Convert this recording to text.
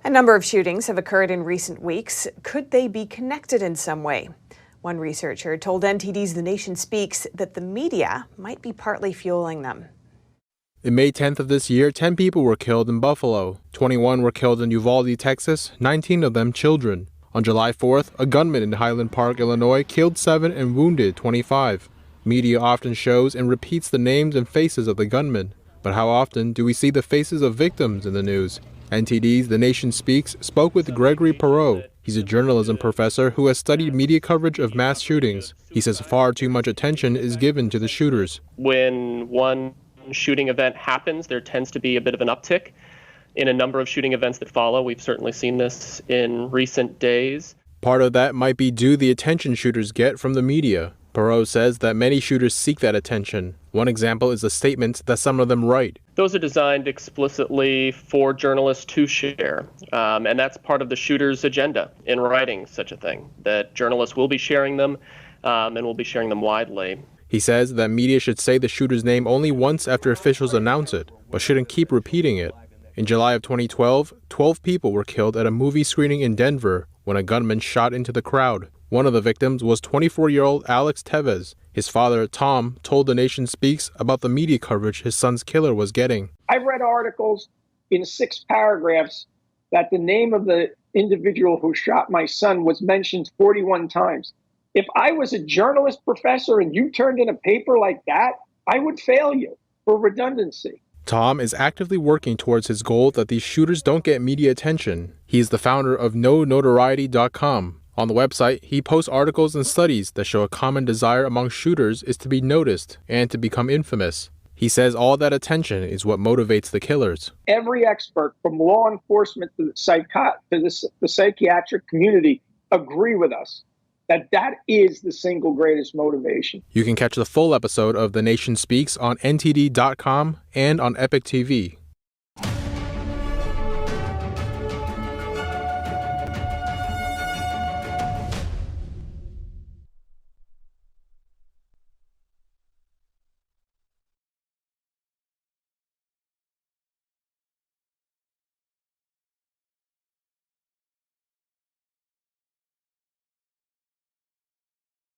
A number of shootings have occurred in recent weeks. Could they be connected in some way? One researcher told NTD's The Nation Speaks that the media might be partly fueling them. In May 10th of this year, 10 people were killed in Buffalo. 21 were killed in Uvalde, Texas, 19 of them children. On July 4th, a gunman in Highland Park, Illinois, killed 7 and wounded 25. Media often shows and repeats the names and faces of the gunmen. But how often do we see the faces of victims in the news? NTD's The Nation Speaks spoke with Gregory Perot. He's a journalism professor who has studied media coverage of mass shootings. He says far too much attention is given to the shooters. When one shooting event happens, there tends to be a bit of an uptick in a number of shooting events that follow. We've certainly seen this in recent days. Part of that might be due to the attention shooters get from the media. Perot says that many shooters seek that attention. One example is the statements that some of them write. Those are designed explicitly for journalists to share, and that's part of the shooter's agenda in writing such a thing, that journalists will be sharing them and will be sharing them widely. He says that media should say the shooter's name only once after officials announce it, but shouldn't keep repeating it. In July of 2012, 12 people were killed at a movie screening in Denver when a gunman shot into the crowd. One of the victims was 24-year-old Alex Tevez. His father, Tom, told The Nation Speaks about the media coverage his son's killer was getting. I've read articles in 6 paragraphs that the name of the individual who shot my son was mentioned 41 times. If I was a journalist professor and you turned in a paper like that, I would fail you for redundancy. Tom is actively working towards his goal that these shooters don't get media attention. He is the founder of NoNotoriety.com. On the website, he posts articles and studies that show a common desire among shooters is to be noticed and to become infamous. He says all that attention is what motivates the killers. Every expert, from law enforcement to the psychiatric community, agree with us that is the single greatest motivation. You can catch the full episode of The Nation Speaks on NTD.com and on Epic TV.